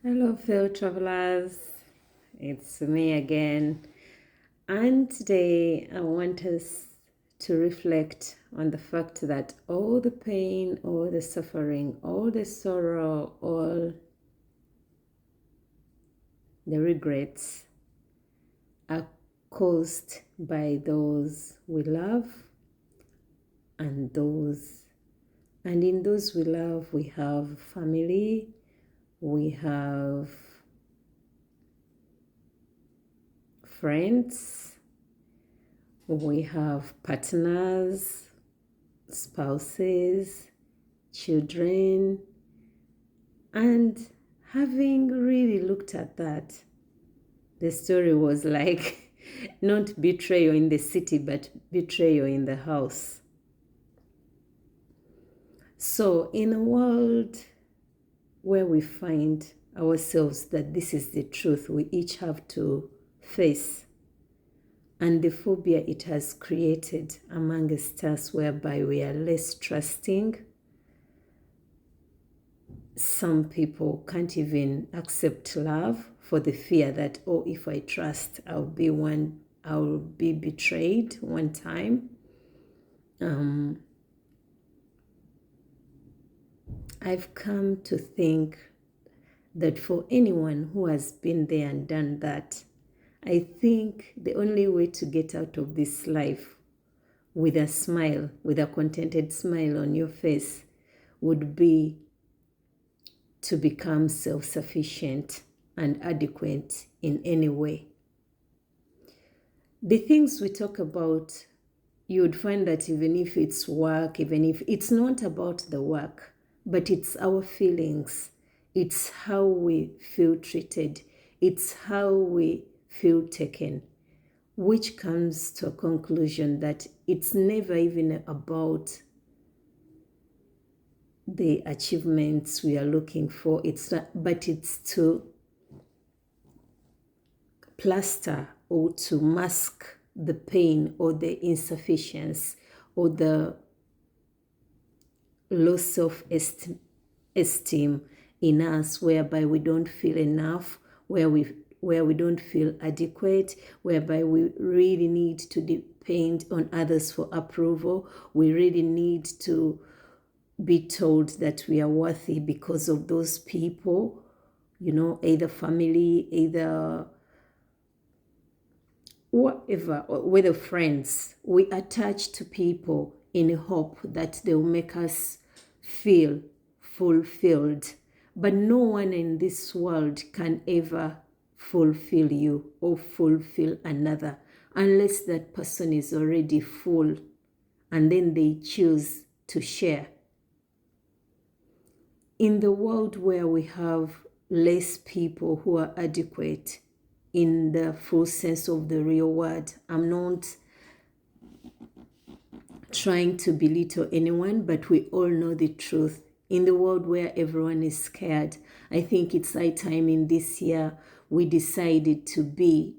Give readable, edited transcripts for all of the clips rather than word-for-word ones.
Hello, fellow travelers. It's me again. And today I want us to reflect on the fact that all the pain, all the suffering, all the sorrow, all the regrets are caused by those we love and those. And in those we love, we have family, we have friends, we have partners, spouses, children, and having really looked at that, the story was like not betrayal in the city, but betrayal in the house. So, in a world where we find ourselves that this is the truth we each have to face, and the phobia it has created amongst us, whereby we are less trusting. Some people can't even accept love for the fear that, oh, if I trust, I'll be betrayed one time. I've come to think that for anyone who has been there and done that, I think the only way to get out of this life with a smile, with a contented smile on your face, would be to become self-sufficient and adequate in any way. The things we talk about, you would find that even if it's work, even if it's not about the work, but it's our feelings, it's how we feel treated, it's how we feel taken, which comes to a conclusion that it's never even about the achievements we are looking for. It's not, but it's to plaster or to mask the pain or the insufficiency or the low self-esteem in us, whereby we don't feel enough, where we don't feel adequate, whereby we really need to depend on others for approval. We really need to be told that we are worthy because of those people, either family, either whatever, whether friends. We attach to people in hope that they'll make us feel fulfilled. But no one in this world can ever fulfill you or fulfill another unless that person is already full and then they choose to share. In the world where we have less people who are adequate in the full sense of the real word, I'm not trying to belittle anyone, but we all know the truth. In the world where everyone is scared, I think it's high time in this year we decided to be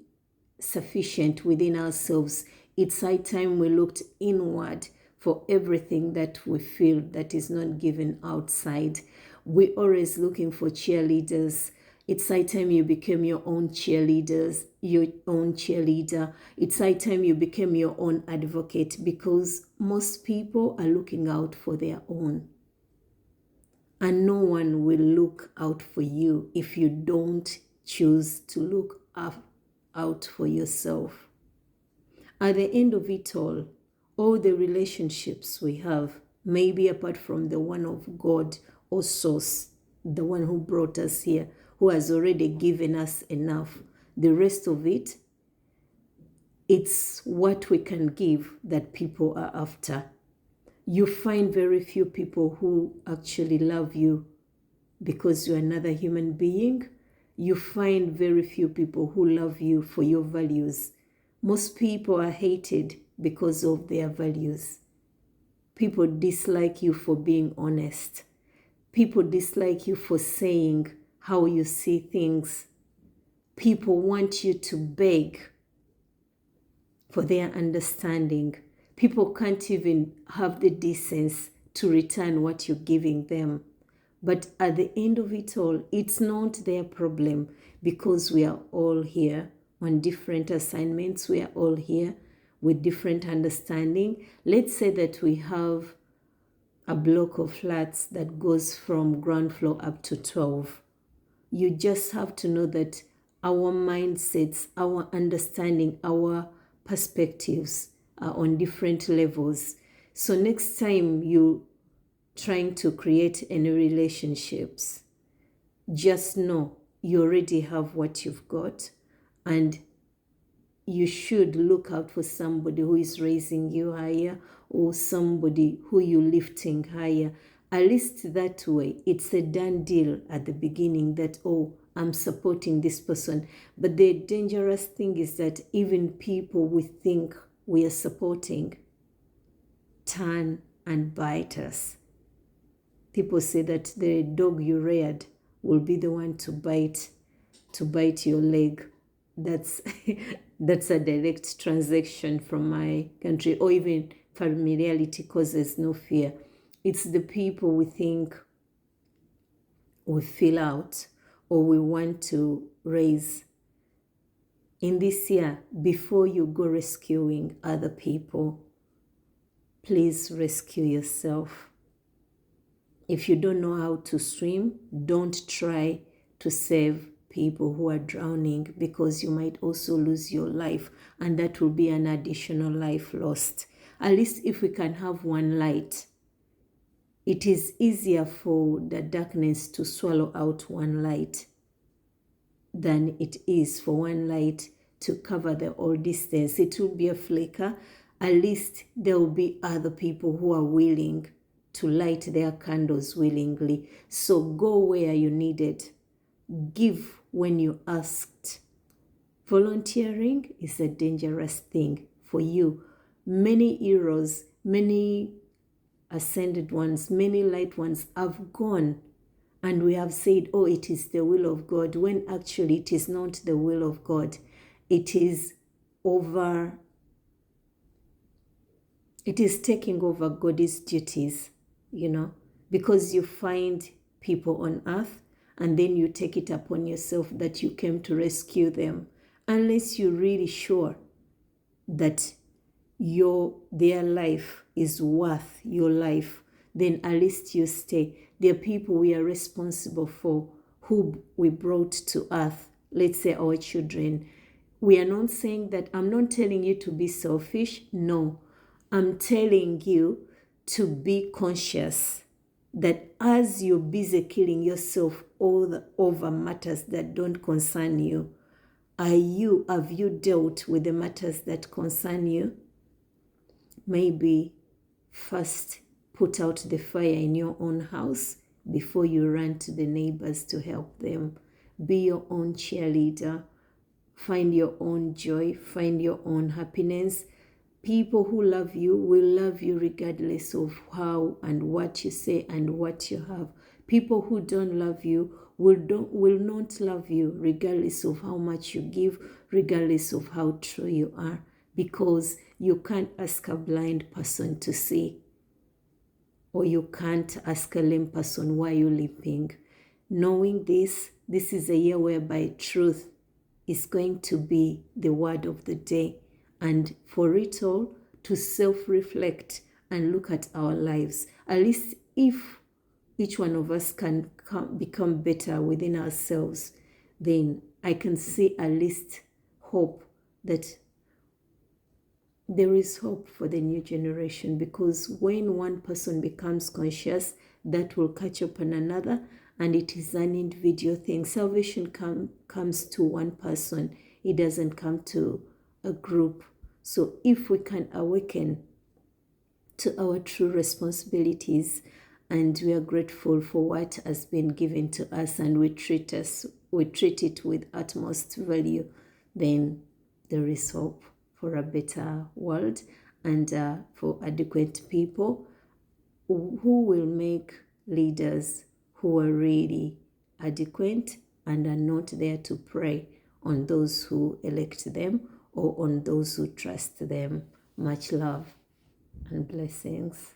sufficient within ourselves. It's high time we looked inward for everything that we feel that is not given outside. We're always looking for cheerleaders. It's high time you became your own cheerleader. It's high time you became your own advocate, because most people are looking out for their own. And no one will look out for you if you don't choose to look out for yourself. At the end of it all the relationships we have, maybe apart from the one of God or Source, the one who brought us here, who has already given us enough, the rest of it, it's what we can give that people are after. You find very few people who actually love you because you're another human being. You find very few people who love you for your values. Most people are hated because of their values. People dislike you for being honest. People dislike you for saying how you see things. People want you to beg for their understanding. People can't even have the decency to return what you're giving them. But at the end of it all, it's not their problem, because we are all here on different assignments. We are all here with different understanding. Let's say that we have a block of flats that goes from ground floor up to 12. You just have to know that our mindsets, our understanding, our perspectives are on different levels. So next time you trying to create any relationships, just know you already have what you've got, and you should look out for somebody who is raising you higher, or somebody who you're lifting higher. At least that way, it's a done deal at the beginning that, oh, I'm supporting this person. But the dangerous thing is that even people we think we are supporting turn and bite us. People say that the dog you reared will be the one to bite your leg. That's that's a direct transaction from my country. Or even familiarity causes no fear. It's the people we think we fill out or we want to raise. In this year, before you go rescuing other people, please rescue yourself. If you don't know how to swim, don't try to save people who are drowning, because you might also lose your life, and that will be an additional life lost. At least if we can have one light, it is easier for the darkness to swallow out one light than it is for one light to cover the whole distance. It will be a flicker. At least there will be other people who are willing to light their candles willingly. So go where you need it. Give when you asked. Volunteering is a dangerous thing for you. Many heroes, many ascended ones, many light ones have gone, and we have said, oh, it is the will of God, when actually it is not the will of God. It is taking over God's duties, because you find people on earth and then you take it upon yourself that you came to rescue them. Unless you're really sure that their life is worth your life, then at least you stay. There are people we are responsible for, who we brought to earth, let's say our children. We are not saying that, I'm not telling you to be selfish. No, I'm telling you to be conscious that as you're busy killing yourself over matters that don't concern you, have you dealt with the matters that concern you? Maybe first put out the fire in your own house before you run to the neighbors to help them. Be your own cheerleader. Find your own joy. Find your own happiness. People who love you will love you regardless of how and what you say and what you have. People who don't love you will not love you regardless of how much you give, regardless of how true you are, because you can't ask a blind person to see, or you can't ask a lame person why you're limping. Knowing this is a year whereby truth is going to be the word of the day. And for it all, to self-reflect and look at our lives. At least if each one of us can become better within ourselves, then I can see at least hope, that there is hope for the new generation. Because when one person becomes conscious, that will catch up on another, and it is an individual thing. Salvation comes to one person. It doesn't come to a group. So if we can awaken to our true responsibilities, and we are grateful for what has been given to us, and we treat it with utmost value, then there is hope for a better world, and for adequate people who will make leaders who are really adequate and are not there to prey on those who elect them or on those who trust them. Much love and blessings.